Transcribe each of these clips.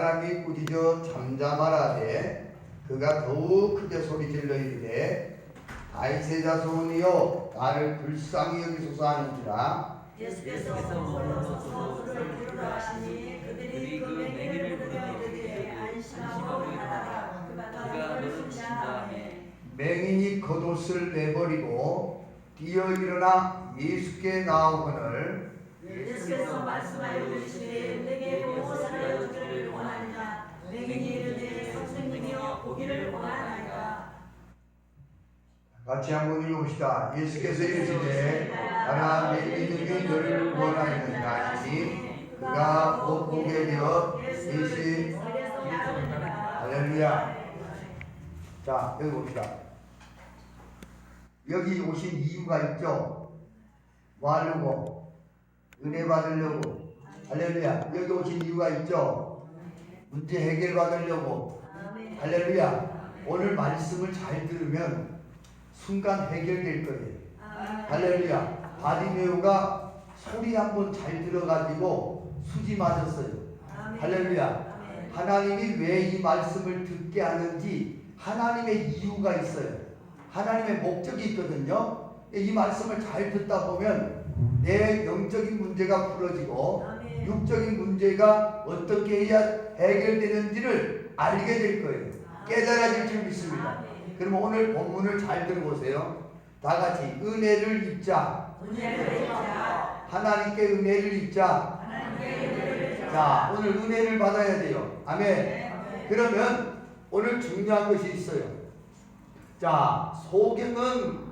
사람이 꾸짖어 잠잠하라되 그가 더욱 크게 소리질러 이르되 다윗의 자손이여 나를 불쌍히 여기소서 하는지라. 예수께서 올라서서 그를 부르라 하시니 그들이 그 맹인을 부르며 이르되 안심하고 일어나라 그가 너를 숨긴다. 아멘. 맹인이 겉옷을 내버리고 뛰어 일어나 예수께 나오거늘 예수께서 말씀하여 이르시되 내게 보호사를 주기를 원하느냐. 맹인이 이르되 선생님이여 보기를 원하나이다. 같이 한번 읽어봅시다. 예수께서 이르시되 나라 내 믿음이 너를 구원하였느니라 하시니 그가 곧 보게 되어 예수의 할렐루야. 자, 여기 봅시다. 여기 오신 이유가 있죠. 뭐 하려고? 은혜 받으려고. 할렐루야. 여기 오신 이유가 있죠. 문제 해결 받으려고. 할렐루야. 오늘 말씀을 잘 들으면 순간 해결될 거예요. 할렐루야. 바디메오가 소리 한번 잘 들어가지고 수지 맞았어요. 할렐루야. 하나님이 왜 이 말씀을 듣게 하는지 하나님의 이유가 있어요. 하나님의 목적이 있거든요. 이 말씀을 잘 듣다 보면 내 영적인 문제가 풀어지고 육적인 문제가 어떻게 해야 해결되는지를 알게 될 거예요. 깨달아질 줄 믿습니다. 그럼 오늘 본문을 잘 들어보세요. 다 같이 은혜를 입자. 하나님께 은혜를 입자. 자, 오늘 은혜를 받아야 돼요. 아멘. 그러면 오늘 중요한 것이 있어요. 자, 소경은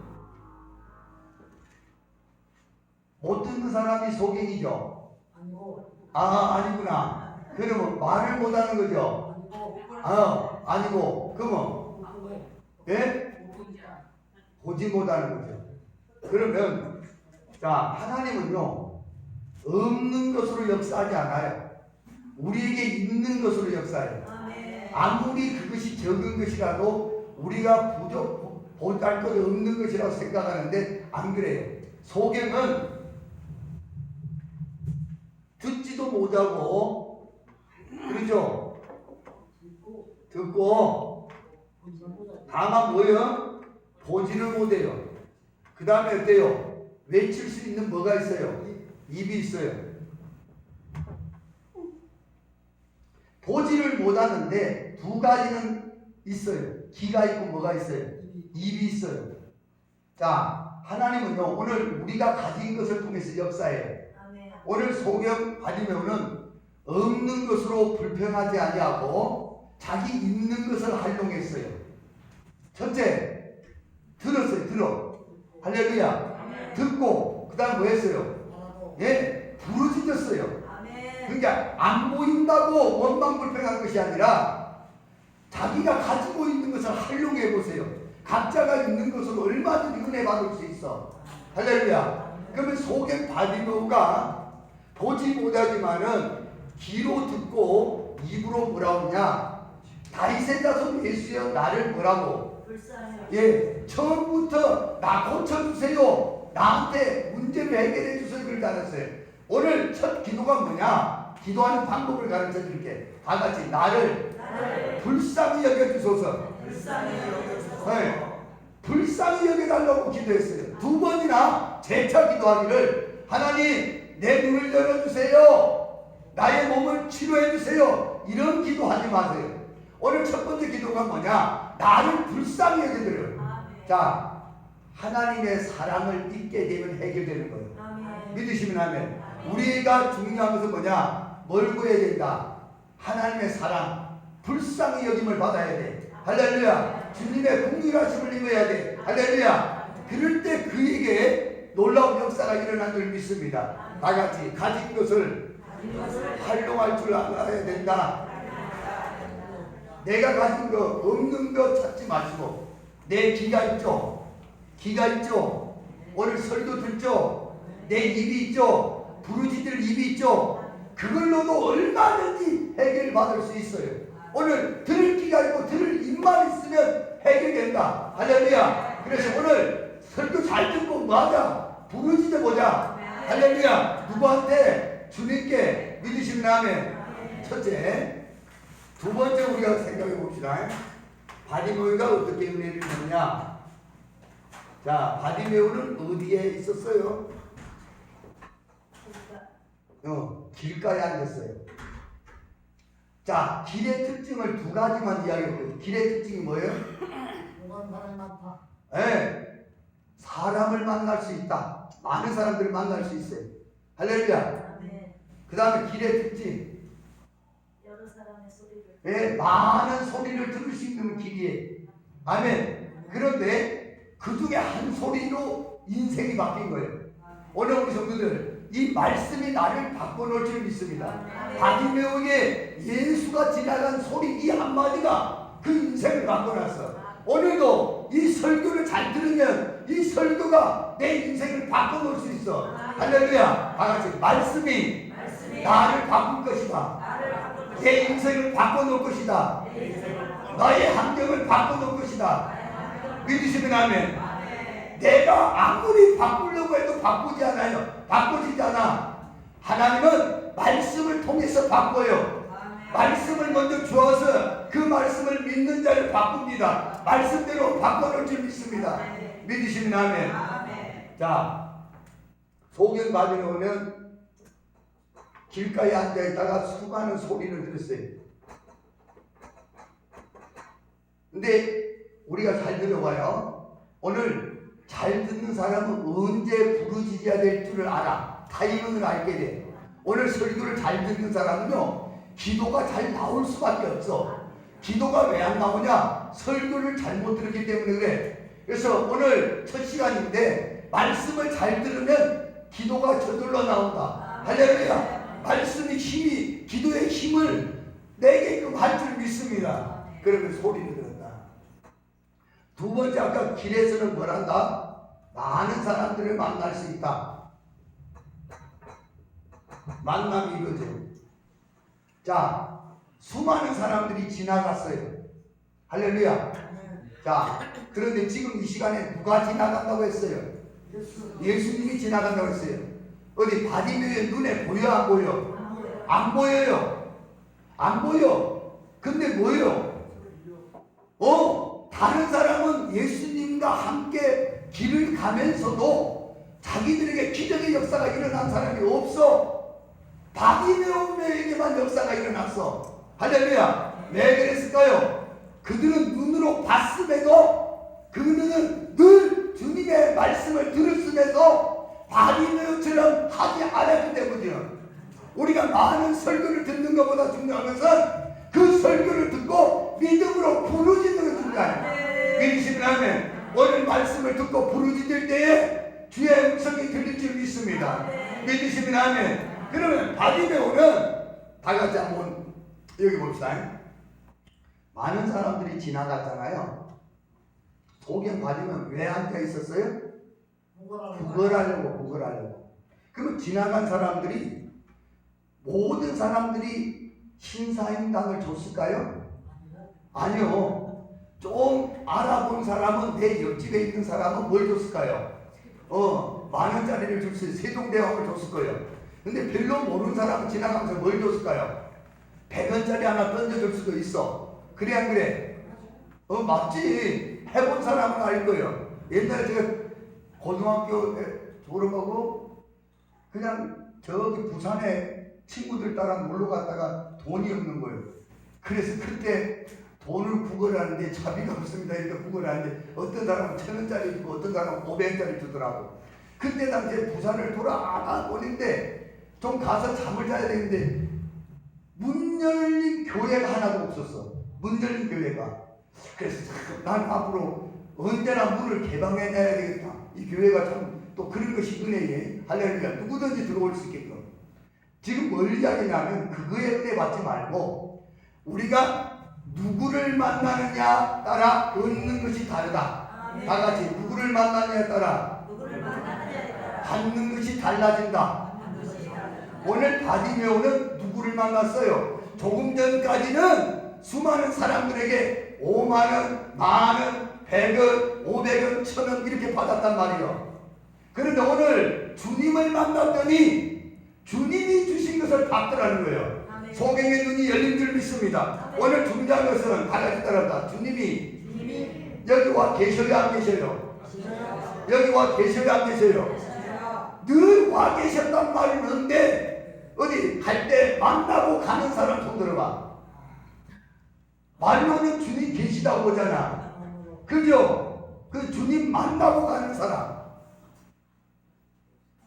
못 듣는 사람이 소경이죠. 아니구나. 그러면 말을 못하는 거죠. 아니고 그러면 예? 보지 못하는 거죠. 그러면 자, 하나님은요 없는 것으로 역사하지 않아요. 우리에게 있는 것으로 역사해요. 아무리 그것이 적은 것이라도 우리가 보잘 것 없는 것이라고 생각하는데 안 그래요. 소경은 듣지도 못하고 그렇죠. 듣고 다만 뭐요? 보지를 못해요. 그 다음에 어때요? 외칠 수 있는 뭐가 있어요? 입이 있어요. 보지를 못하는데 두 가지는 있어요. 귀가 있고 뭐가 있어요? 입이 있어요. 자, 하나님은요 오늘 우리가 가진 것을 통해서 역사해요. 오늘 소경 바디메오는 없는 것으로 불평하지 아니하고 자기 있는 것을 활용했어요. 첫째, 들었어요. 할렐루야. 듣고 그 다음 뭐 했어요? 예, 부르짖었어요. 그러니까 안 보인다고 원망 불평한 것이 아니라 자기가 가지고 있는 것을 활용해 보세요. 각자가 있는 것으로 얼마든지 은혜 받을 수 있어. 할렐루야. 그러면 소경 바디메오가 보지 못하지만은 귀로 듣고 입으로 뭐라고 하냐? 다윗의 자손 예수여 나를 뭐라고? 예, 처음부터 나 고쳐주세요. 나한테 문제를 해결해 주세요. 그걸 알았어요. 오늘 첫 기도가 뭐냐? 기도하는 방법을 가르쳐 드릴게. 다 같이 나를 불쌍히 여겨주소서. 불쌍히 여겨달라고 기도했어요. 두 번이나 재차 기도하기를 하나님 내 눈을 열어주세요. 나의 몸을 치료해주세요. 이런 기도하지 마세요. 오늘 첫 번째 기도가 뭐냐? 나를 불쌍히 여겨드려요. 자, 하나님의 사랑을 잊게 되면 해결되는 거예요. 믿으시면 아멘. 우리가 중요한 것은 뭐냐? 뭘 구해야 된다? 하나님의 사랑, 불쌍히 여김을 받아야 돼. 할렐루야. 주님의 긍휼하심을 입어야 돼. 할렐루야. 그럴 때 그에게 놀라운 역사가 일어난 줄 믿습니다. 다 같이 가진 것을 활용할 줄 알아야 된다. 내가 가진 거 없는 거 찾지 마시고 내 귀가 있죠. 오늘 설교 듣죠. 내 입이 있죠. 부르짖을 입이 있죠. 그걸로도 얼마든지 해결받을 수 있어요. 오늘 들을 귀가 있고 들을 입만 있으면 해결된다. 할렐루야. 그래서 오늘 설교 잘 듣고 뭐하자? 부르짖어 보자. 할렐루야. 누구한테? 주님께. 믿으시면 아멘. 첫째, 두 번째 우리가 생각해 봅시다. 바디메오가 어떻게 은혜를 줬냐? 자, 바디메오는 어디에 있었어요? 길가에 앉았어요. 자, 길의 특징을 두 가지만 이야기해볼게요. 길의 특징이 뭐예요? 사람이 많다. 네, 사람을 만날 수 있다. 많은 사람들을 만날 수 있어요. 할렐루야. 그 다음에 길의 특징. 여러 사람의 소리를. 네, 많은 소리를 들을 수 있는 길이에요. 아멘. 그런데 그 중에 한 소리로 인생이 바뀐 거예요. 오늘 우리 성도들, 이 말씀이 나를 바꿔놓을 줄 믿습니다. 바디메오에게 예수가 지나간 소리 이 한마디가 그 인생을 바꿔놨어. 오늘도 이 설교를 잘 들으면 이 설교가 내 인생을 바꿔놓을 수 있어. 할렐루야. 다같이 말씀이 나를 바꿀 것이다. 내 인생을 바꿔놓을 것이다. 너의 환경을 바꿔놓을 것이다. 믿으시면 아멘. 내가 아무리 바꾸려고 해도 바꾸지 않아요. 바꾸지 않아. 하나님은 말씀을 통해서 바꿔요. 말씀을 먼저 주어서 그 말씀을 믿는 자를 바꿉니다. 말씀대로 바꿔놓을 줄 믿습니다. 믿으시면 아멘. 자, 소경 바디에 오면 길가에 앉아있다가 수많은 소리를 들었어요. 근데 우리가 잘 들어봐요. 오늘 잘 듣는 사람은 언제 부르짖어야 될 줄을 알아. 타이밍을 알게 돼. 오늘 설교를 잘 듣는 사람은요, 기도가 잘 나올 수밖에 없어. 기도가 왜 안 나오냐? 설교를 잘못 들었기 때문에 그래. 그래서 오늘 첫 시간인데 말씀을 잘 들으면 기도가 저절로 나온다. 할렐루야. 말씀이 힘이, 기도의 힘을 내게끔 할 줄 믿습니다. 그러면 소리를 들었다. 두 번째, 아까 길에서는 뭘 한다? 많은 사람들을 만날 수 있다. 만남이 이거죠. 자, 수많은 사람들이 지나갔어요. 할렐루야. 자, 그런데 지금 이 시간에 누가 지나간다고 했어요? 예수님이 지나간다고 했어요. 어디 바디메오의 눈에 보여 안 보여? 안 보여요. 안 보여. 근데 뭐예요? 다른 사람은 예수님과 함께 길을 가면서도 자기들에게 기적의 역사가 일어난 사람이 없어. 바디메오에게만 역사가 일어났어. 할렐루야. 왜 그랬을까요? 그들은 눈으로 봤음에도 그들은 늘 주님의 말씀을 들었음에도 바디메오처럼 하지 않았기 때문이야. 우리가 많은 설교를 듣는 것보다 중요한 것은 그 설교를 듣고 믿음으로 부르짖는 것이 중요해요. 믿으시면 아멘. 오늘 말씀을 듣고 부르짖을 때에 주의 음성이 들릴 줄 믿습니다. 믿으시면 아멘. 그러면 바디메오는 다 같이 한번 여기 봅시다. 많은 사람들이 지나갔잖아요. 소경 바디메오 왜 앉아 있었어요? 구걸하려고. 그러면 지나간 사람들이, 모든 사람들이 신사임당을 줬을까요? 아니요. 좀 알아본 사람은, 내 옆집에 있는 사람은 뭘 줬을까요? 10,000원짜리를 줬어요. 세종대왕을 줬을 거예요. 근데 별로 모르는 사람은 지나가면서 뭘 줬을까요? 100원짜리 하나 던져줄 수도 있어. 그래 안 그래? 맞지. 해본 사람은 알 거예요. 옛날에 제가 고등학교 졸업하고 그냥 저기 부산에 친구들 따라 놀러 갔다가 돈이 없는 거예요. 그래서 그때 돈을 구걸하는데 자비가 없습니다. 이렇게 구걸하는데 어떤 사람은 1,000원짜리 주고 어떤 사람은 500원짜리 주더라고. 그때 당시에 부산을 돌아가 보는데 좀 가서 잠을 자야 되는데 문 열린 교회가 하나도 없었어. 문 열린 교회가. 그래서 난 앞으로 언제나 문을 개방해놔야 되겠다. 이 교회가 참 또 그런 것이 은혜에, 할렐루야, 누구든지 들어올 수 있게끔. 지금 뭘 이야기냐면 그거에 은혜 받지 말고 우리가 누구를 만나느냐 따라 얻는 것이 다르다. 다 같이 누구를 만나느냐에 따라 받는 것이 달라진다. 오늘 바디메오는 누구를 만났어요? 조금 전까지는 수많은 사람들에게 5만원, 만원, 100원, 500원, 1,000원 이렇게 받았단 말이에요. 그런데 오늘 주님을 만났더니 주님이 주신 것을 받더라는 거예요. 소경의 눈이 열린 줄 믿습니다. 오늘 중요한 것은 다 같이 따라합니다. 주님이 여기 와 계셔요, 안 계셔요? 여기 와 계셔요, 안 계셔요? 늘 와 계셨단 말은 없는데 어디 갈 때 만나고 가는 사람 손 들어봐. 말로는 주님 계시다고 보잖아. 그죠? 그 주님 만나고 가는 사람.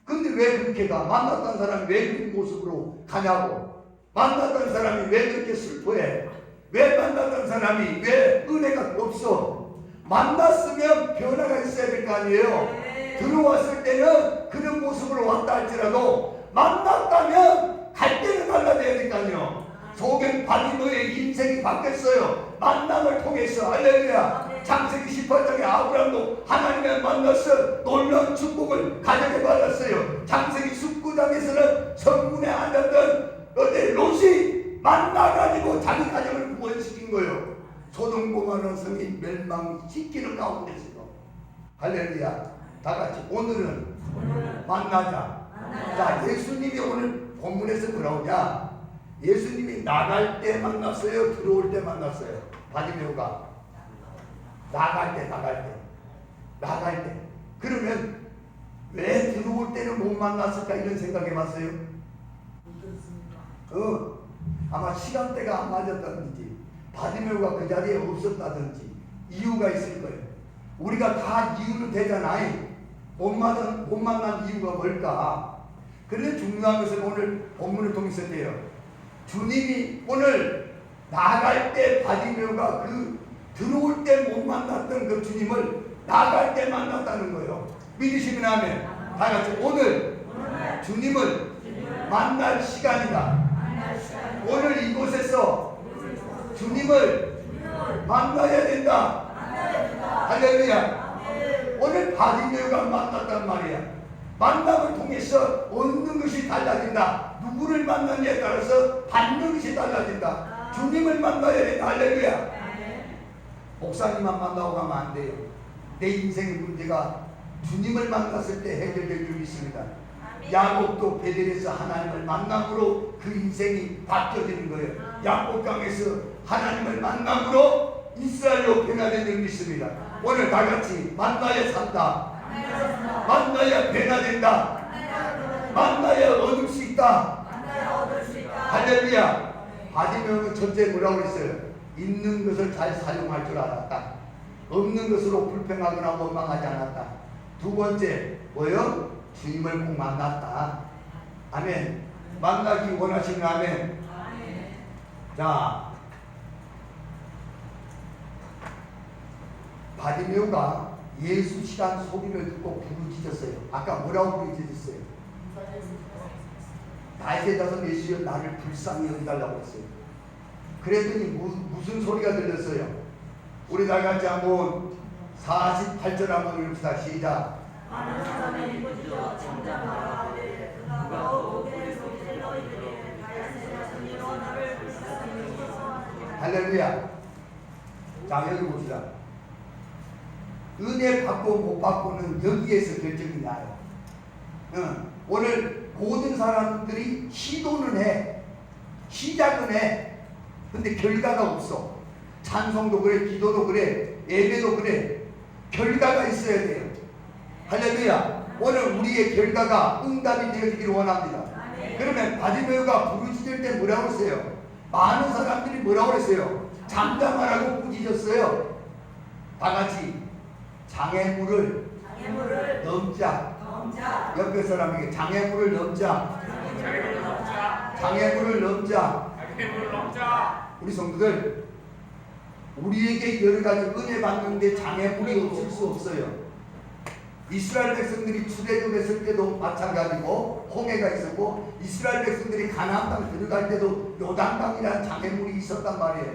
근데 왜 그렇게 가? 만났던 사람이 왜 그런 모습으로 가냐고. 만났던 사람이 왜 그렇게 슬퍼해? 왜 만났던 사람이 왜 은혜가 없어? 만났으면 변화가 있어야 될 거 아니에요? 들어왔을 때는 그런 모습으로 왔다 할지라도 만났다면 갈 때는 달라져야 될 거 아니에요? 소경 바디노의 인생이 바뀌었어요. 만남을 통해서. 할렐루야. 창세기 18장에 아브라함도 하나님을 만나서 놀라운 축복을 가정에 받았어요. 창세기 19장에서는 성문에 앉았던 어때 롯이 만나가지고 자기 가정을 구원시킨 거예요. 소돔 고모라 성이 멸망시키는 가운데서. 할렐루야. 다 같이 오늘은 만나자. 자, 예수님이 오늘 본문에서 뭐라고 하냐? 예수님이 나갈 때 만났어요? 들어올 때 만났어요? 바디메오가 나갈 때. 그러면 왜 들어올 때는 못 만났을까 이런 생각해 봤어요? 아마 시간대가 안 맞았다든지 바디메오가 그 자리에 없었다든지 이유가 있을 거예요. 우리가 다 이유는 되잖아요. 못 만난 이유가 뭘까? 그런데 중요한 것은 오늘 본문을 통해서 돼요. 주님이 오늘 나갈 때 바디메오가 그 들어올 때 못 만났던 그 주님을 나갈 때 만났다는 거예요. 믿으시면 하면 다 같이 오늘 주님을 만날 시간이다. 오늘 이곳에서 주님을 만나야 된다. 할렐루야. 오늘 바디메오가 만났단 말이야. 만남을 통해서 얻는 것이 달라진다. 누구를 만나느냐에 따라서 받는 것이 달라진다. 주님을 만나야 된다. 할렐루야. 목사님만 만나고 가면 안 돼요. 내 인생의 문제가 주님을 만났을 때 해결될 줄 믿습니다. 야곱도 베델에서 하나님을 만남으로 그 인생이 바뀌어지는 거예요. 야곱강에서 하나님을 만남으로 이스라엘로 변화된 줄 믿습니다. 오늘 다 같이 만나야 산다. 만나야 변화된다. 만나야 얻을 수 있다. 할렐루야. 바디메오는 첫째 뭐라고 그랬어요? 있는 것을 잘 사용할 줄 알았다. 없는 것으로 불평하거나 원망하지 않았다. 두 번째 뭐요? 주님을 꼭 만났다. 아멘. 만나기 원하시는 아멘. 자, 바디메오가 예수 시간 소리를 듣고 부르짖었어요. 아까 뭐라고 부르짖었어요? 다윗의 자손 예수여 나를 불쌍히 여기달라고 했어요. 그랬더니 무슨 소리가 들렸어요? 우리 다 같이 한번 48절 한번 읽읍시다. 시작. 많은 사람의 이곳이여 잠잠하라. 그가 오게 속일 너희들이 다윗의 자손이여 나를 불쌍히 여기소서. 할렐루야. 자, 여기 봅시다. 은혜 받고 못 받고는 여기에서 결정이 나요. 오늘 모든 사람들이 시도는 해. 시작은 해. 근데 결과가 없어. 찬송도 그래, 기도도 그래, 예배도 그래. 결과가 있어야 돼요. 할렐루야. 오늘 우리의 결과가 응답이 되어지기를 원합니다. 그러면 바디메오가 부르짖을 때 뭐라고 했어요? 많은 사람들이 뭐라고 했어요? 잠잠하라고 꾸짖었어요. 다 같이 장애물을 넘자. 옆에 사람에게 장애물을 넘자. 장애물을 넘자. 우리 성도들, 우리에게 여러 가지 은혜 받는데 장애물이 없을 수 없어요. 이스라엘 백성들이 출애굽했을 때도 마찬가지고 홍해가 있었고, 이스라엘 백성들이 가나안 땅 들어갈 때도 요단강이라는 장애물이 있었단 말이에요.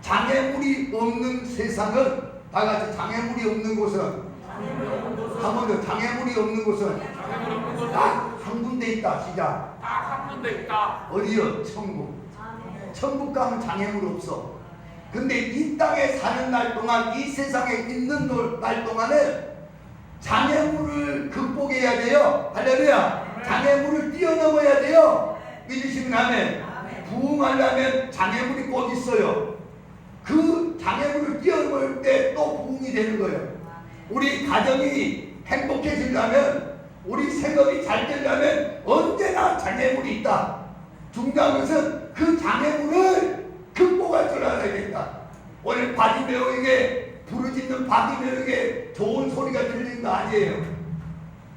장애물이 없는 세상은, 다 같이 장애물이 없는 곳은, 한 번 더, 장애물이 없는 곳은 딱 한 군데 있다. 시작. 딱 한 군데 있다. 어디요? 천국. 천국 가면 장애물 없어. 근데 이 땅에 사는 날 동안, 이 세상에 있는 날 동안은 장애물을 극복해야 돼요. 할렐루야. 장애물을 뛰어넘어야 돼요. 믿으시면 아멘. 부흥하려면 장애물이 꼭 있어요. 그 장애물을 뛰어넘을 때 또 부흥이 되는 거예요. 우리 가정이 행복해지려면, 우리 생업이 잘 되려면 언제나 장애물이 있다. 중요한 것은 그 장애물을 극복할 줄 알아야 된다. 오늘 바디메오에게, 부르짖는 바디메오에게 좋은 소리가 들리는 거 아니에요.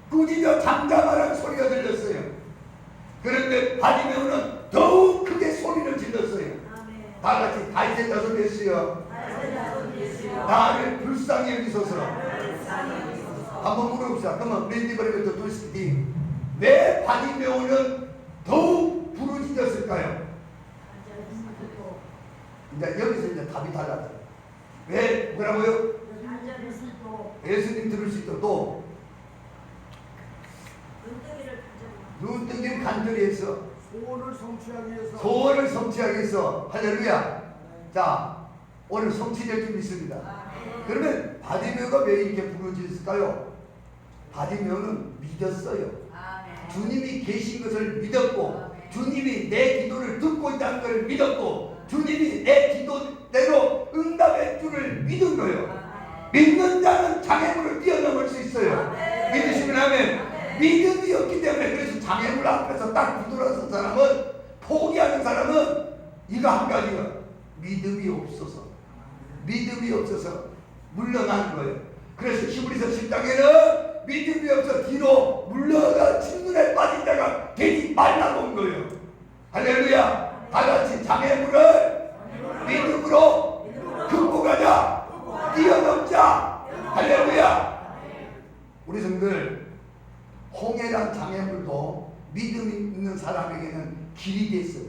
꾸짖어 잠잠하라는 소리가 들렸어요. 그런데 바디메오는 더욱 크게 소리를 질렀어요. 다 같이 다윗의 자손 예수여, 나를 불쌍히 여기소서. 한번 물어봅시다. 그러면 랜디버리부터 돌스키, 왜 바디메오는 더욱 부르짖었을까요? 이제 여기서 이제 답이 달라져요. 왜? 뭐라고요? 예수님 들을 수 있도록, 또 눈뜨기를 간절히 해서 소원을 성취하기 위해서. 소원을 성취하기 위해서. 할렐루야. 자, 오늘 성취될 줄 믿습니다. 그러면 바디메오가 왜 이렇게 부르짖었을까요? 바디메오는 믿었어요. 주님이 계신 것을 믿었고, 주님이 내 기도를 듣고 있다는 것을 믿었고, 주님이 내 기도대로 응답할 줄을 믿은 거예요. 믿는 자는 장애물을 뛰어넘을 수 있어요. 믿으시면 하면, 믿음이 없기 때문에, 그래서 장애물 앞에서 딱 뒤돌아선 사람은, 포기하는 사람은 이거 한 가지가 믿음이 없어서 물러나는 거예요. 그래서 히브리서 10장에는 믿음이 없어 뒤로 물러가 침눈에 빠진 자가 괜히 말라놓은 거예요. 할렐루야. 다같이 장애물을 믿음으로 극복하자, 뛰어넘자. 할렐루야. 우리 성들, 홍해란 장애물도 믿음이 있는 사람에게는 길이 됐어요.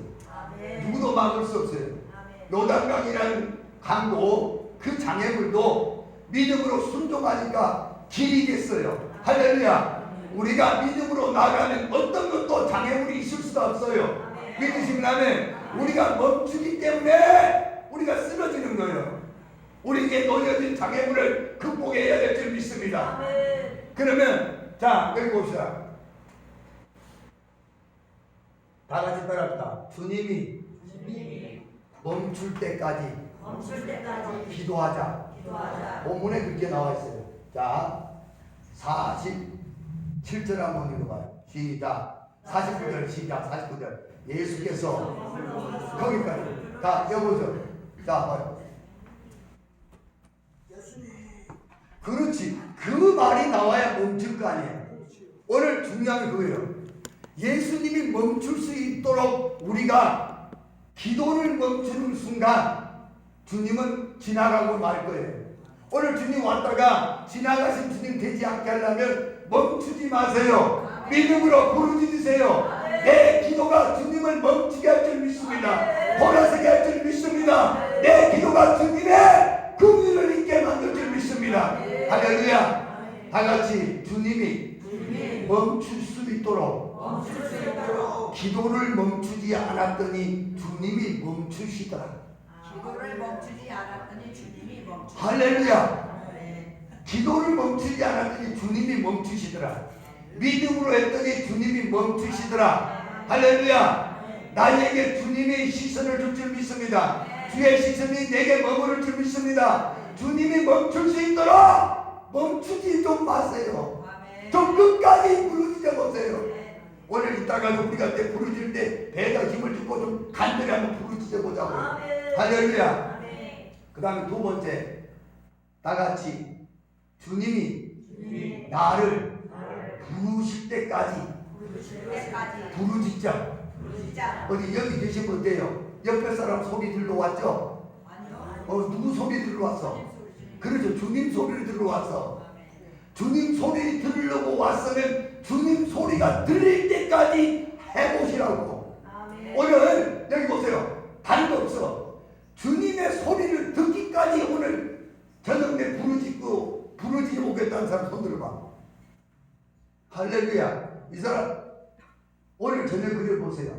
누구도 막을 수 없어요. 요단강이라는 강도, 그 장애물도 믿음으로 순종하니까 길이 됐어요. 할렐루야. 우리가 믿음으로 나아가면 어떤 것도 장애물이 있을 수가 없어요. 믿으시면 하면, 우리가 멈추기 때문에 우리가 쓰러지는 거예요. 우리에게 놓여진 장애물을 극복해야 될 줄 믿습니다. 그러면 자, 여기 봅시다. 다 같이 따라합시다. 주님이 멈출 때까지 기도하자. 본문에 그렇게 나와 있어요. 자, 47절 한번 읽어봐요. 시작. 49절 시작. 49절. 예수께서 거기까지. 자, 여보세요. 자, 봐요. 그렇지. 그 말이 나와야 멈출 거 아니에요. 오늘 중요한 게 그거예요. 예수님이 멈출 수 있도록 우리가 기도를 멈추는 순간 주님은 지나가고 말 거예요. 오늘 주님 왔다가 지나가신 주님 되지 않게 하려면 멈추지 마세요. 믿음으로 부르짖으세요. 내 기도가 주님을 멈추게 할 줄 믿습니다. 돌아서게 할 줄 믿습니다. 내 기도가 주님의 긍휼을 있게 만들 줄 믿습니다. 할렐루야. 다같이 주님이 멈출 수 있도록 기도를 멈추지 않았더니 주님이 멈추시더라. 할렐루야. 기도를 멈추지 않았더니 주님이 멈추시더라. 믿음으로 했더니 주님이 멈추시더라. 할렐루야. 나에게 주님의 시선을 줄 줄 믿습니다. 주의 시선이 내게 머무를 줄 믿습니다. 주님이 멈출 수 있도록 멈추지 좀 마세요. 좀 끝까지 부르짖어 보세요. 오늘 이따가 우리가 부르짖을 때 배에다 힘을 주고 좀 간절히 한번 부르짖어 보자고요. 할렐루야. 그 다음에 두 번째, 다같이 주님이 나를 부르실 때까지 부르짖자. 어디 여기 계신 분 어때요? 옆에 사람 소리 들러왔죠? 누구 소리 들러왔어? 그렇죠. 주님 소리를 들러왔어. 주님 소리 들으려고 왔으면 주님 소리가 들릴 때까지 해보시라고. 오늘 여기 보세요. 다른 거 없어. 주님의 소리를 듣기까지 오늘 저녁에 부르짖고 오겠다는 사람 손 들어봐. 할렐루야. 이 사람 오늘 저녁 그려보세요.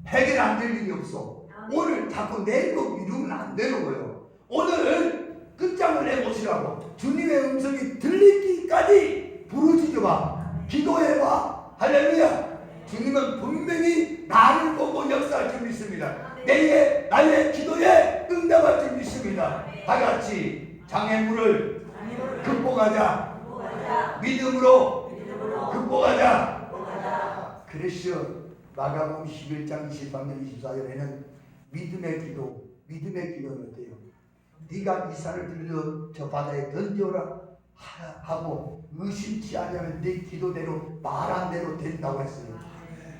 해결 안 될 일이 없어. 오늘 자꾸 내일로 미루면 안 되는 거예요. 오늘 끝장을 내보시라고. 주님의 음성이 들리기까지 부르짖어봐. 기도해봐. 할렐루야. 주님은 분명히 나를 보고 역사할 줄 믿습니다. 나의 기도에 응답할 줄 믿습니다. 다 같이 장애물을 극복하자. 믿음으로 극복하자. 그래서 마가복음 11장 23절 24절에는 믿음의 기도는 어때요? 네가 이 산을 들려 저 바다에 던져라 하고 의심치 않으면 네 기도대로 말한 대로 된다고 했어요.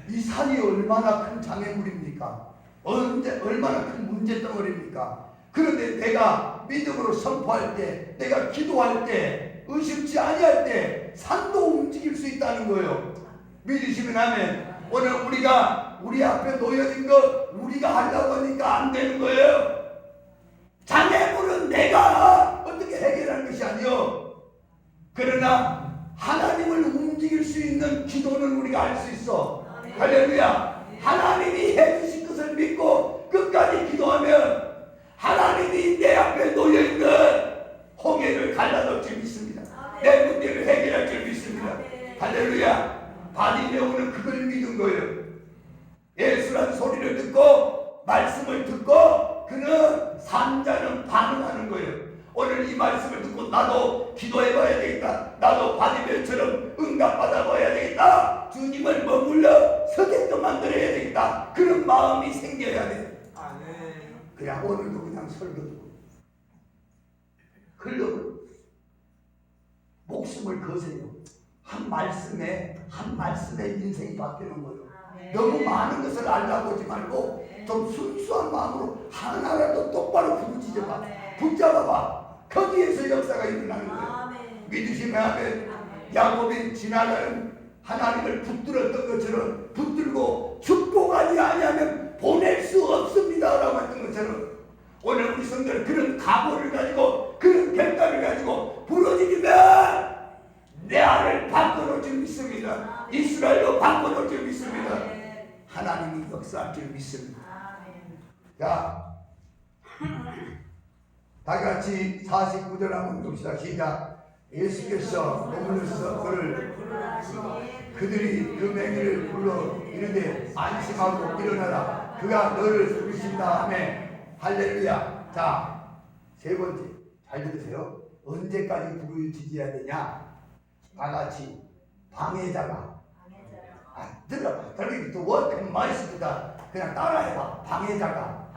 이 산이 얼마나 큰 장애물입니까? 얼마나 큰 문제덩어리입니까? 그런데 내가 믿음으로 선포할 때, 내가 기도할 때, 의심치 아니할 때 산도 움직일 수 있다는 거예요. 믿으시면 아멘. 오늘 우리가 우리 앞에 놓여진 거 우리가 하려고 하니까 안 되는 거예요. 장애물은 내가 어떻게 해결하는 것이 아니요. 그러나 하나님을 움직일 수 있는 기도는 우리가 할 수 있어. 할렐루야. 하나님이 해주신 것을 믿고 끝까지 기도하면 하나님이 내 앞에 놓여있는 홍해를 갈라놓을 줄 믿습니다. 내 문제를 해결할 줄 믿습니다. 할렐루야. 바디메오는 그걸 믿은 거예요. 예수란 소리를 듣고 말씀을 듣고 그는 산자는 반응하는 거예요. 오늘 이 말씀을 듣고 나도 기도해봐야 되겠다. 나도 바디메오처럼 응답받아봐야 되겠다. 주님을 머물러 서게끔 만들어야 되겠다. 그런 마음이 생겨야 돼요. 그냥 오늘도 그냥 설교 듣고 흘러 목숨을 거세요. 한 말씀에 인생이 바뀌는 거예요. 너무 많은 것을 알라고 하지 말고 좀 순수한 마음으로 하나라도 똑바로 부르짖어봐. 붙잡아봐. 거기에서 역사가 일어나는 거예요. 믿으시면 아멘. 야곱이 지나가는 하나님을 붙들었던 것처럼 붙들고 축복하지 아니하면 보낼 수 없습니다 라고 했던 것처럼 오늘 우리 성도는 그런 각오를 가지고 그런 결단을 가지고 부러지면 내 아를 바꿔놓을 줄 믿습니다. 이스라엘로 바꿔놓을 줄 믿습니다. 하나님이 역사할 줄 믿습니다. 자, 다같이 49절 한번 봅시다. 시작. 예수께서 머물러서 그들이 그 맹인을 불러 이르되 안심하고 일어나라. 그가 너를 부르신다 하매. 할렐루야. 자, 세 번째 잘 들으세요. 언제까지 부르짖어야 되냐? 다같이 방해자가 들어봐. what 마이스트다. 그냥 따라해봐. 방해자가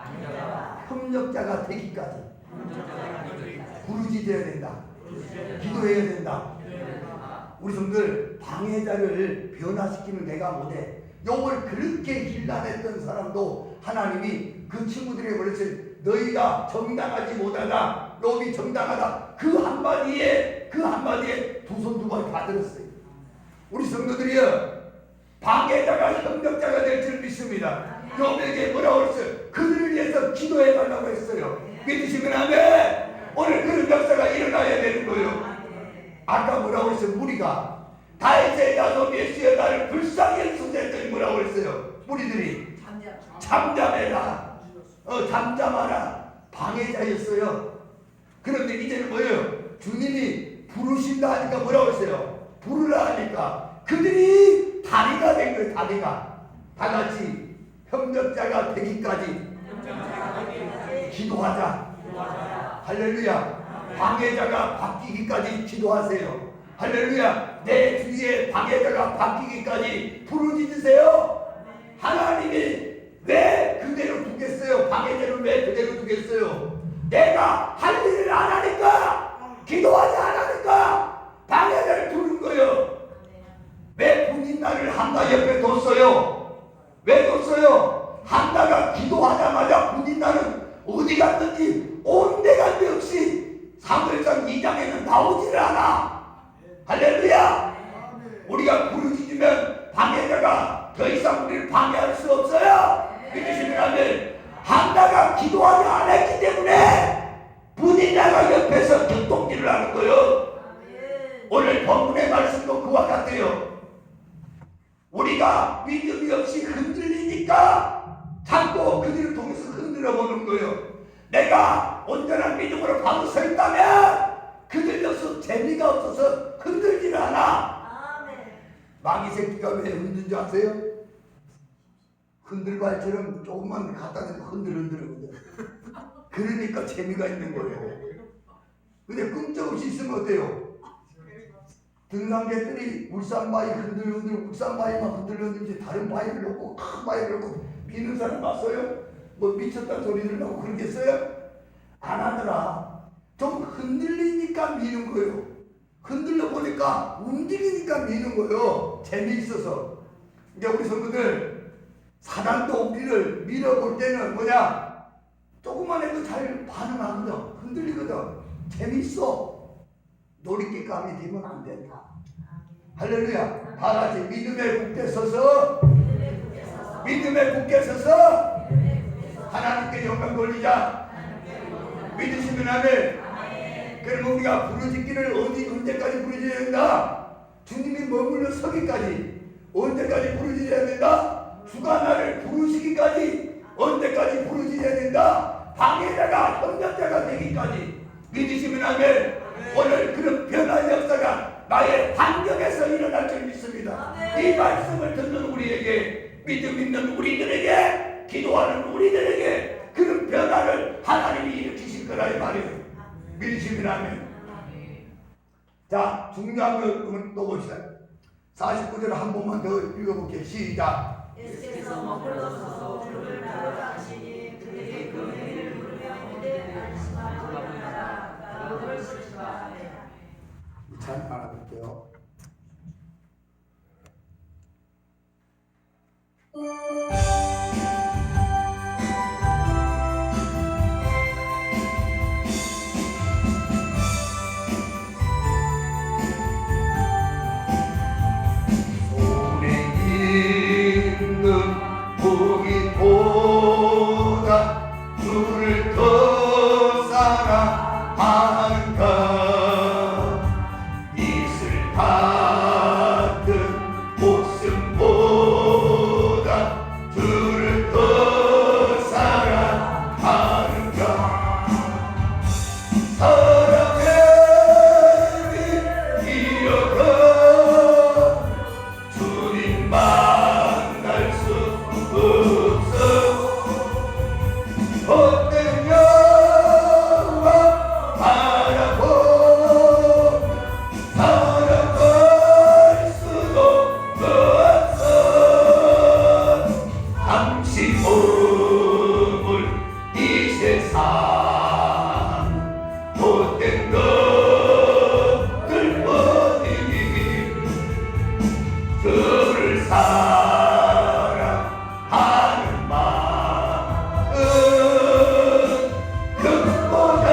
협력자가 되기까지 부르짖어야 된다. 기도해야 된다. 우리 성들 방해자를 변화시키는 내가 못해. 욥을 그렇게 힐난했던 사람도 하나님이 그 친구들에게 그랬어요. 너희가 정당하지 못하다. 욥이 정당하다. 그 한마디에 두 손 두 발 다 들었어요. 우리 성도들이요, 방해자가 협력자가 될 줄 믿습니다. 욥에게 뭐라고 했어요? 그들을 위해서 기도해 달라고 했어요. 믿으시면 아멘. 오늘 그런 역사가 일어나야 되는 거예요. 아까 뭐라고 했어요? 무리가 다윗의 자손 예수의 딸을 불쌍히 여기소서했더니 뭐라고 했어요? 무리들이 잠잠해라. 잠잠하라. 방해자였어요. 그런데 이제는 뭐예요? 주님이 부르신다 하니까 뭐라고 했어요? 부르라 하니까 그들이 다리가 된 거예요. 다리가 다같이 협력자가 되기까지 기도하자. 할렐루야. 방해자가 바뀌기까지 기도하세요. 할렐루야. 내 주위에 방해자가 바뀌기까지 부르짖으세요. 하나님이 왜 그대로 두겠어요? 방해자를 왜 그대로 두겠어요? 내가 할 일을 안 하니까, 기도하지 않으니까 방해자를 두는 거예요. 왜 분인나를 한나 옆에 뒀어요? 왜 뒀어요? 한나가 기도하자마자 분인나는 어디 갔는지 온 데가 데 없이 사무엘상 2장에는 나오지를 않아. 할렐루야. 우리가 부르짖으면 방해자가 더 이상 우리를 방해할 수 없어요. 믿으시면 아멘. 한나가 기도하지 않았기 때문에 분이나가 옆에서 뒷동기를 하는 거예요. 오늘 본문의 말씀도 그와 같아요. 우리가 믿음이 없이 흔들리니까 자꾸 그들을 통해서 흔들어 보는 거예요. 내가 온전한 믿음으로 바로 서 있다면 그들로서 재미가 없어서 흔들지를 않아. 마귀 새끼가 왜 흔든 줄 아세요? 흔들발처럼 조금만 갖다 대고 흔들흔들거든. 그러니까 재미가 있는 거예요. 근데 끔찍없이 있으면 어때요? 등산객들이 울산바위 흔들흔들 울산바위만 흔들흔들지 다른 바위를 놓고 큰 바위를 놓고 미는 사람 봤어요? 뭐 미쳤다는 소리들 나고 그러겠어요? 안 하더라. 좀 흔들리니까 미는 거예요. 흔들려 보니까 움직이니까 미는 거예요. 재미있어서. 이제 우리 성도들 사단도 우리를 밀어볼 때는 뭐냐? 조금만 해도 잘 반응하거든. 흔들리거든. 재미있어. 놀이기감이 되면 안 된다. 할렐루야. 다 같이 믿음의 굳게 서서 믿음의 굳게 서서 하나님께 영광 돌리자. 믿으시면 아멘. 그러면 우리가 부르짖기를 언제까지 부르짖어야 된다? 주님이 머물러 서기까지. 언제까지 부르짖어야 된다? 주가 나를 부르시기까지. 언제까지 부르짖어야 된다? 방해자가 협력자가 되기까지. 믿으시면 아멘. 오늘 그런 변화의 역사가 나의 환경에서 일어날 줄 믿습니다. 이 말씀을 듣는 우리에게, 믿음 있는 우리들에게, 기도하는 우리들에게 그런 변화를 하나님이 일으키실 거라 이 말이에요. 믿으시면 아멘. 자, 중요한 걸 또 봅시다. 49절 한 번만 더 읽어볼게요. 시작. 예수께서 머물러 서서 불을 따라가시니 그들이 그 명을 부르며 있는데 안심하고 일어나라. 그를 쓰시라. 잘 알아볼게요. 보기보다 주를 더 사랑하는가. 이슬 같은 목숨보다 주를 더 사랑하는가. 사랑의 기억은 주님 만날 수 없어. 헛된 영화 바라보며 살아갈 수도 없어. 잠시 머물 이 세상 헛된 것들 버리니 주를 사랑하는 마음 그보다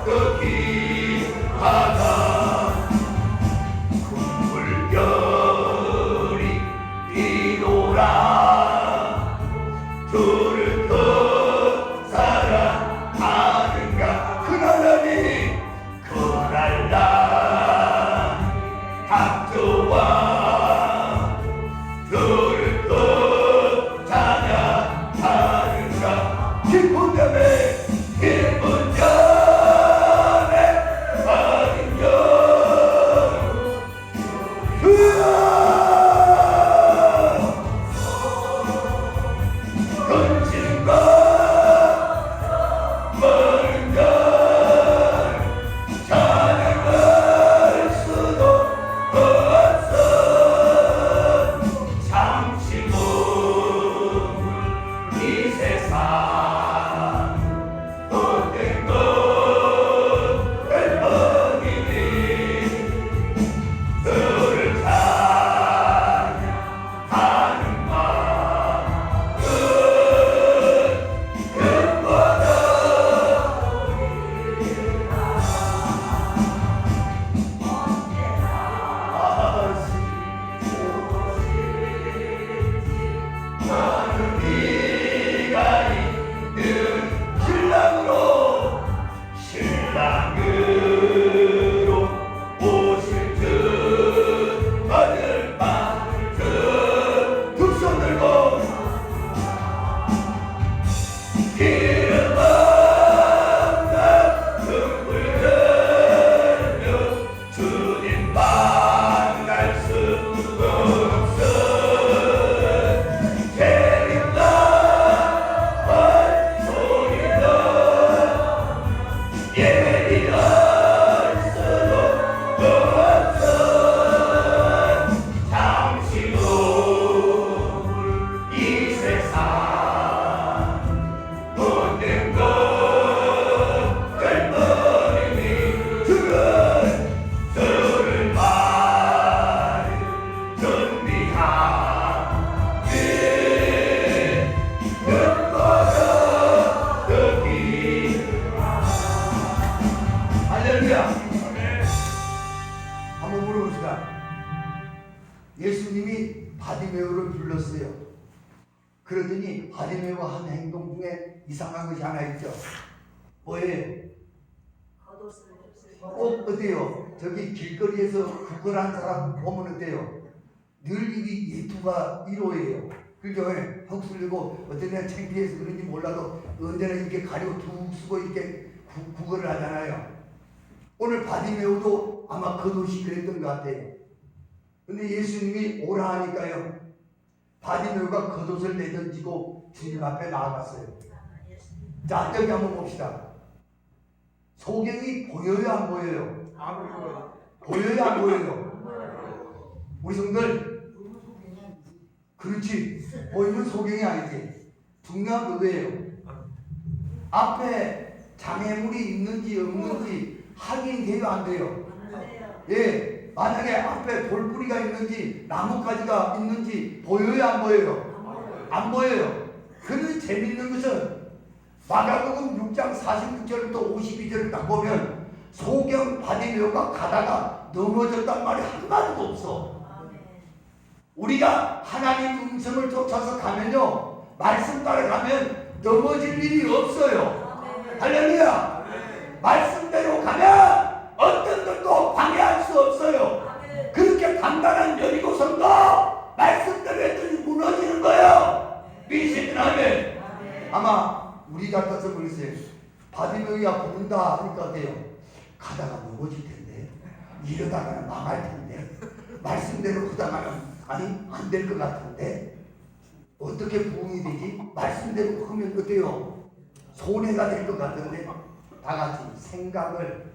더 귀하다. 국물결이 비노라 주를 더 사랑하는가. 그날라니 그날 날 학교와 주를 더 찬양하는가. 기쁜 자매 기쁜 자매 아닌가. 주여 건진과 멀은가 찬양할 수도 없어. 잠시 머물 이 세상 헛된 들었어요. 그러더니 바디메오가 한 행동 중에 이상한 것이 하나 있죠. 뭐예요? 어때요? 저기 길거리에서 구걸한 사람 보면 어때요? 늘 이 예투가 1호예요. 그죠? 헉 들리고 어떤 애는 창피해서 그런지 몰라도 언제나 이렇게 가리고 툭 쓰고 이렇게 구걸을 하잖아요. 오늘 바디메오도 아마 겉옷이 그랬던 것 같아요. 근데 예수님이 오라 하니까요. 바디메오가 겉옷을 내던지고 주님 앞에 나아갔어요. 자, 여기 한번 봅시다. 소경이 보여요, 안 보여요? 보여요, 안 보여요? 우리 성들, 그렇지. 보이는 소경이 아니지. 중요한 그거예요. 앞에 장애물이 있는지 없는지 확인돼요, 안 돼요? 예, 만약에 앞에 돌뿌리가 있는지 나뭇가지가 있는지 보여요, 안 보여요? 안 보여요. 그는 재밌는 것은 마가복음 6장 46절부터 52절을 딱 보면 소경 바디메오가 가다가 넘어졌단 말이 한마디도 없어. 우리가 하나님 음성을 쫓아서 가면요, 말씀 따라가면 넘어질 일이 없어요. 할렐루야. 말씀대로 가면 어떤 것도 방해할 수 없어요. 그렇게 단단한 여리고성도 말씀대로 했더니 무너지는 거예요. 믿으시면 아마 우리 같아서 그러세요. 바디메오가 부른다 하니까 어때요? 가다가 넘어질 텐데, 이러다가는 망할 텐데, 말씀대로 하다가는 아니 안 될 것 같은데 어떻게 부흥이 되지? 말씀대로 하면 어때요? 손해가 될 것 같은데. 다 같이 생각을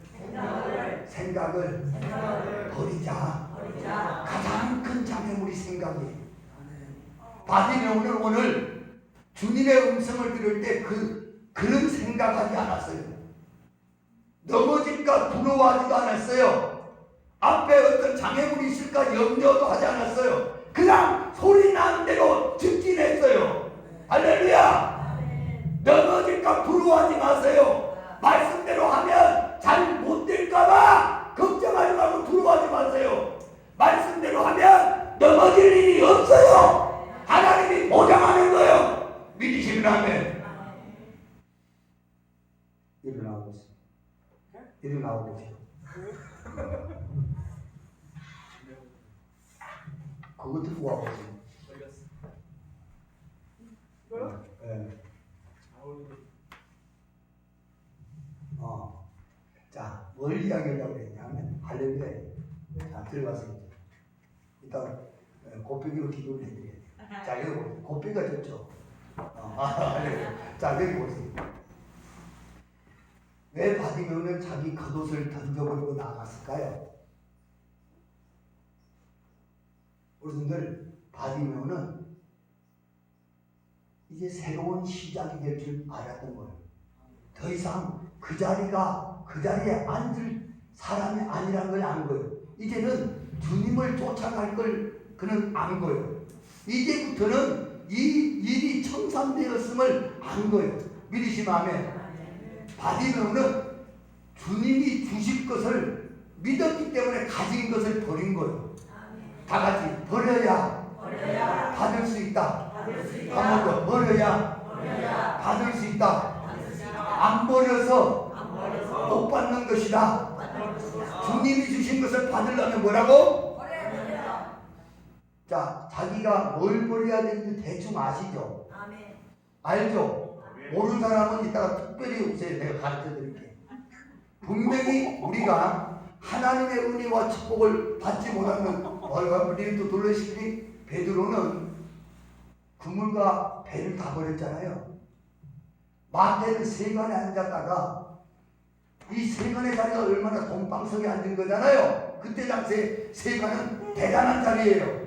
버리자. 가장 큰 장애물이 생각이에요. 바디메오는 오늘 주님의 음성을 들을 때 그런 생각하지 않았어요. 넘어질까 두려워하지도 않았어요. 앞에 어떤 장애물이 있을까 염려도 하지 않았어요. 그냥 소리 나는 대로 직진했어요. 할렐루야. 넘어질까 두려워하지 마세요. 말씀대로 하면 잘 못될까봐 걱정하지 말고 두려워하지 마세요. 말씀대로 하면 넘어질 일이 없어요. 하나님이 보장하는 거예요. 믿으시면 아멘. 일어나고 있어요. 일어나고 계세요. 그거 듣고 와보세요. 자, 뭘 이야기하려고 했냐면 할렐루야. 자, 들어가세요. 이따 곱빼기로 기도를 해드려야 돼요. 자, 여기 보세요. 곱빼기가 좋죠. 할렐루야. 자, 여기 보세요. 왜 바디메오는 자기 겉옷을 던져버리고 나갔을까요? 우리들 바디메오는 이제 새로운 시작이 될 줄 알았던 거예요. 더 이상 그 자리에 앉을 사람이 아니란 걸 안 거예요. 이제는 주님을 쫓아갈 걸 그는 안 거예요. 이제부터는 이 일이 청산되었음을 안 거예요. 믿으시면 아멘. 바디메오는 주님이 주실 것을 믿었기 때문에 가진 것을 버린 거예요. 다 같이 버려야 받을 수 있다. 한 번 더 버려야 받을 수 있다. 안 버려서 못 받는 것이다. 주님이 주신 것을 받으려면 뭐라고? 자, 자기가 뭘 버려야 되는지 대충 아시죠? 알죠? 모르는 사람은 이따가 특별히 오세요. 내가 가르쳐 드릴게요. 분명히 우리가 하나님의 은혜와 축복을 받지 못하는 우리는 또 놀라시니 베드로는 그물과 배를 다 버렸잖아요. 마태는 세관에 앉았다가 이 세관의 자리가 얼마나 돈방석에 앉은 거잖아요. 그때 당시에 세관은 대단한 자리예요.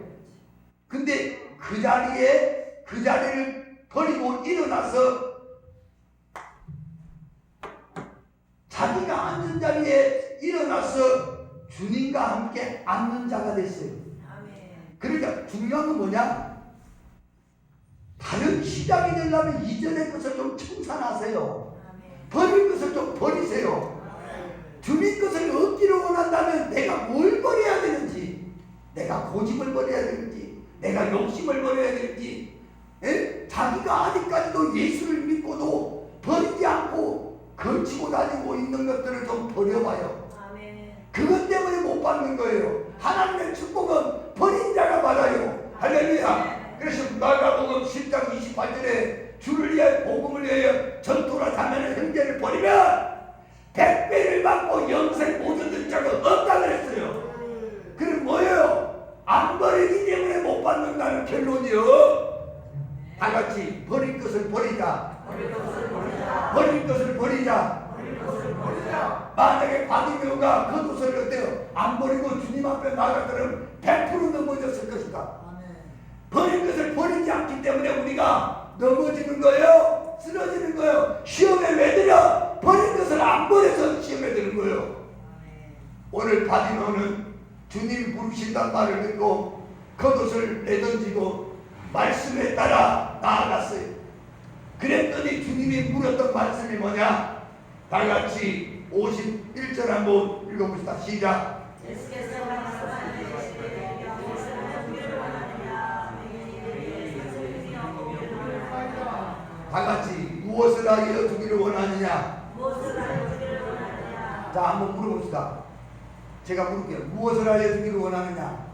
근데 그 자리를 버리고 일어나서 자기가 앉은 자리에 일어나서 주님과 함께 앉는 자가 됐어요. 그러니까 중요한 건 뭐냐? 다른 시작이 되려면 이전의 것을 좀 청산하세요. 버릴 것을 좀 버리세요. 주님 것을 얻기를 원한다면 내가 뭘 버려야 되는지, 내가 고집을 버려야 되는지, 내가 욕심을 버려야 될지, 자기가 아직까지도 예수를 믿고도 버리지 않고 걸치고 다니고 있는 것들을 좀 버려봐요. 아멘. 그것 때문에 못 받는 거예요. 하나님의 축복은 버린 자가 받아요. 할렐루야. 그래서 마가복음 10장 28절에 주를 위하여 복음을 위하여 전투나 자매는 형제를 버리면 100배를 받고 영생 못 얻은 자가 없다 그랬어요. 그럼 뭐예요? 안 버리기 때문에 못 받는다는 결론이요. 다 같이 버릴 것을 버리자. 버릴 것을 버리자. 버릴 것을 버리자. 버릴 것을 버리자. 만약에 바디메오가 겉옷을 어때요? 안 버리고 주님 앞에 나갔더라면 100% 넘어졌을 것이다. 버릴 것을 버리지 않기 때문에 우리가 넘어지는 거예요. 쓰러지는 거예요. 시험에 왜 들어? 버릴 것을 안 버려서 시험에 드는 거예요. 오늘 바디메오는 주님 부르신다는 말을 듣고 겉옷을 내던지고 말씀에 따라 나아갔어요. 그랬더니 주님이 물었던 말씀이 뭐냐? 다 같이 51절 한번 읽어봅시다. 시작. 예수께서 말씀하시되 무엇을 주기를 원하느냐? 다 같이 무엇을 하여 주기를 원하느냐? 무엇을 하여 주기를 원하느냐? 자, 한번 물어봅시다. 제가 물을게요. 무엇을 하여 주기를 원하느냐?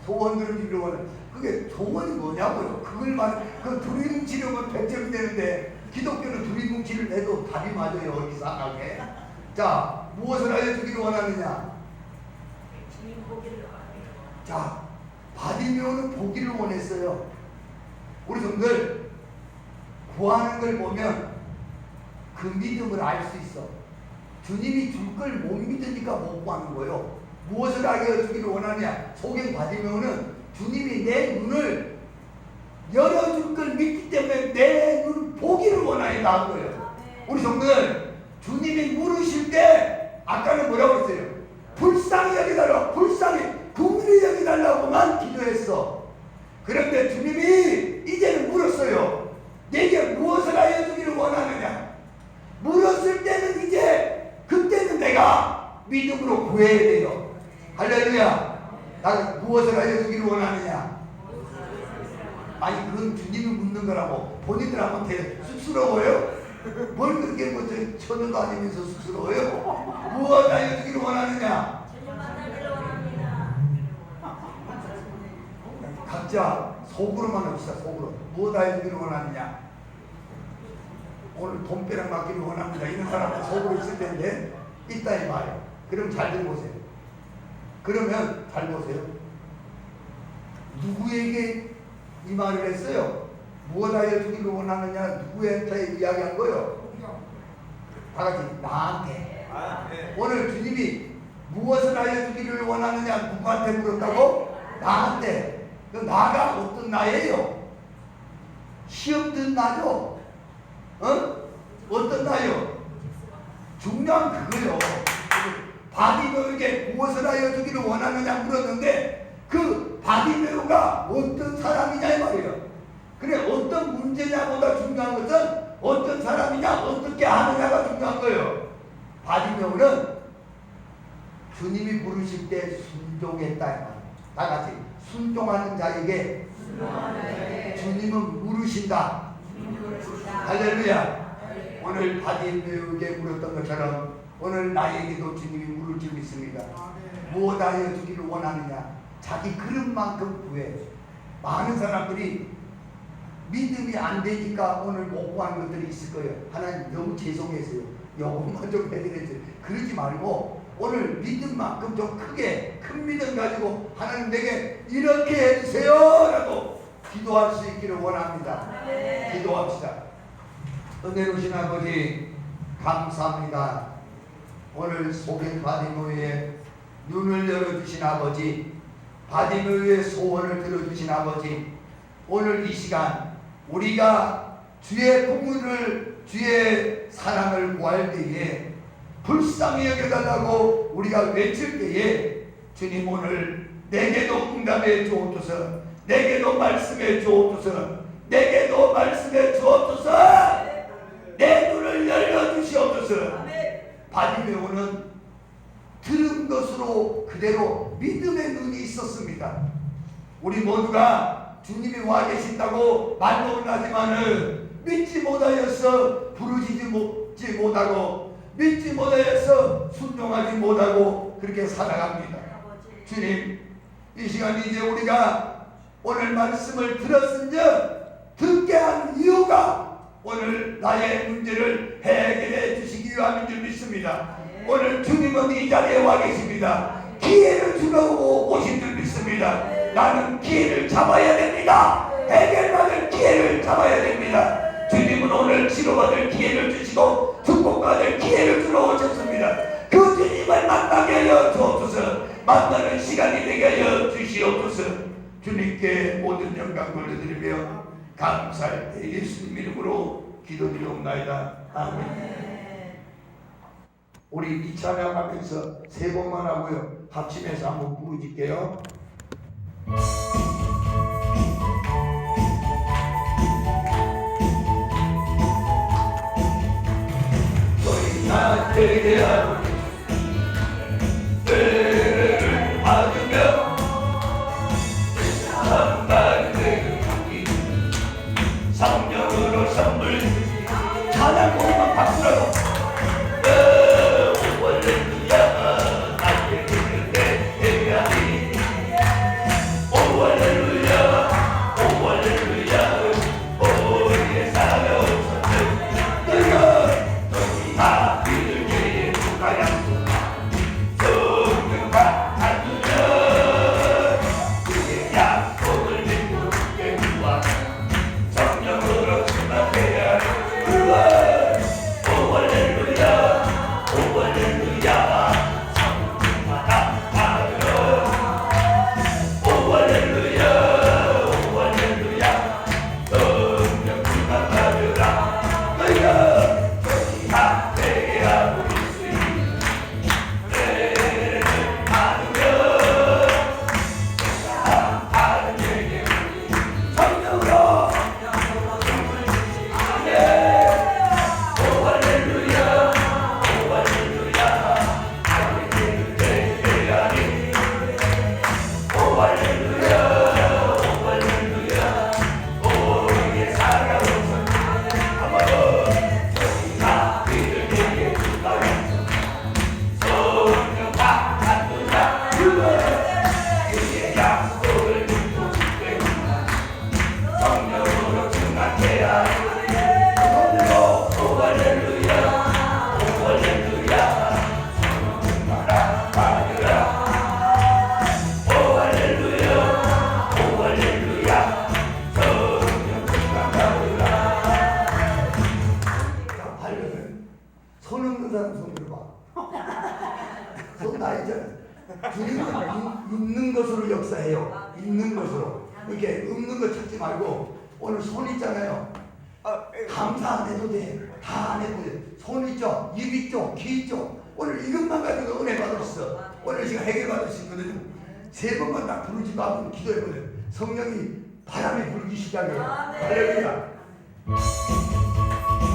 소원 들어주기를 원하느냐? 그게 소원이 뭐냐고요? 그 둘이 뭉치려면 100점이 되는데 기독교는 둘이 뭉치를 내도 답이 맞아요. 이상하게. 자, 무엇을 하여 주기를 원하느냐? 주님 보기를 원하느냐? 자, 바디메오는 보기를 원했어요. 우리 성들 구하는 걸 보면 그 믿음을 알 수 있어. 주님이 줄 걸 못 믿으니까 못 구하는 거예요. 무엇을 하여 주기를 원하냐? 소경 바디메오는 주님이 내 눈을 열어줄 걸 믿기 때문에 내 눈을 보기를 원하여 나온 거예요. 우리 성들 주님이 물으실 때 아까는 뭐라고 했어요? 불쌍히 여기달라고, 불쌍히 긍휼히 여기달라고만 기도했어. 그런데 주님이 이제는 물었어요. 내게 무엇을 하여 주기를 원하느냐? 물었을 때는 이제 그때는 내가 믿음으로 구해야 돼요. 할렐루야. 나는 무엇을 하여 주기를 원하느냐? 아니 그건 주님이 묻는 거라고 본인들한테 쑥스러워요? 뭘 그렇게 뭐 천연도 아니면서 쑥스러워요? 무엇 하여 주기를 원하느냐? 주님 만나기를 원합니다. 각자 속으로만 합시다. 속으로. 무엇 하여 주기를 원하느냐? 오늘 돈벼락 맞기를 원합니다. 이런 사람은 속으로 있을 텐데 있다 이 말이에요. 그럼 잘 들어보세요. 그러면 잘 보세요. 누구에게 이 말을 했어요? 무엇 하여 주기를 원하느냐? 누구한테 이야기한 거예요? 다 같이 나한테. 오늘 주님이 무엇을 하여 주기를 원하느냐? 누구한테 물었다고? 나한테. 그 나가 어떤 나예요? 시험 든 나죠? 어떤 나요? 중요한 그거요. 바디메오에게 무엇을 하여 주기를 원하느냐 물었는데 그 바디메오가 어떤 사람이냐 이 말이에요. 그래 어떤 문제냐보다 중요한 것은 어떤 사람이냐 어떻게 하느냐가 중요한 거예요. 바디메오는 주님이 부르실 때 순종했다 이 말이에요. 다 같이 순종하는 자에게 주님은 물으신다. 할렐루야. 오늘 바디메오에게 물었던 것처럼 오늘 나에게도 주님이 물을 줄 믿습니다. 무엇 하여 주기를 원하느냐? 자기 그릇만큼 구해. 많은 사람들이 믿음이 안 되니까 오늘 못 구하는 것들이 있을 거예요. 하나님 너무 죄송했어요. 요것만 좀 해드렸어요. 그러지 말고 오늘 믿음만큼 좀 크게 큰 믿음 가지고 하나님 내게 이렇게 해주세요 라고 기도할 수 있기를 원합니다. 기도합시다. 은혜로우신 아버지 감사합니다. 오늘 소경 바디메오의 눈을 열어주신 아버지, 바디메오의 소원을 들어주신 아버지, 오늘 이 시간 우리가 주의 긍휼을 주의 사랑을 구할 때에 불쌍히 여겨달라고 우리가 외칠 때에 주님 오늘 내게도 응답해 주옵소서, 내게도 말씀해 주옵소서, 내게도 말씀해 주옵소서. 내 눈을 열어주시옵소서. 바디메오는 들은 것으로 그대로 믿음의 눈이 있었습니다. 우리 모두가 주님이 와 계신다고 말로는 하지만은 믿지 못하여서 부르짖지 못하고 믿지 못하여서 순종하지 못하고 그렇게 살아갑니다. 주님, 이 시간 이제 우리가 오늘 말씀을 들었은즉 듣게 한 이유가 오늘 나의 문제를 해결해 주시기 위함인 줄 믿습니다. 오늘 주님은 이 자리에 와 계십니다. 기회를 주려고 오신 줄 믿습니다. 나는 기회를 잡아야 됩니다. 해결받을 기회를 잡아야 됩니다. 주님은 오늘 치료받을 기회를 주시고 축복받을 기회를 주러 오셨습니다. 그 주님을 만나게 하여 주옵소서. 만나는 시간이 되게 하여 주시옵소서. 주님께 모든 영광 돌려드리며 감사할 때 예수님 이름으로 기도드리옵나이다. 아멘. 우리 이 찬양하면서 세 번만 하고요. 합심해서 한번 부르짖게요. 너희 나에게 하오니 때를 받으며 한 마리의 고기 성령으로 선물 찬양 모이면 박수라고 있는 것으로 역사해요. 있는 것으로. 이렇게 없는 거 찾지 말고 오늘 손 있잖아요. 감사 안 해도 돼. 다 안 해도 돼. 손 있죠. 입 있죠. 귀 있죠. 오늘 이것만 가지고 은혜 받았어. 오늘 지금 해결 받을 수 있거든요. 세 번만 딱 부르지도 않고 기도해보세요. 성령이 바람에 불기 시작해요. 할렐루야.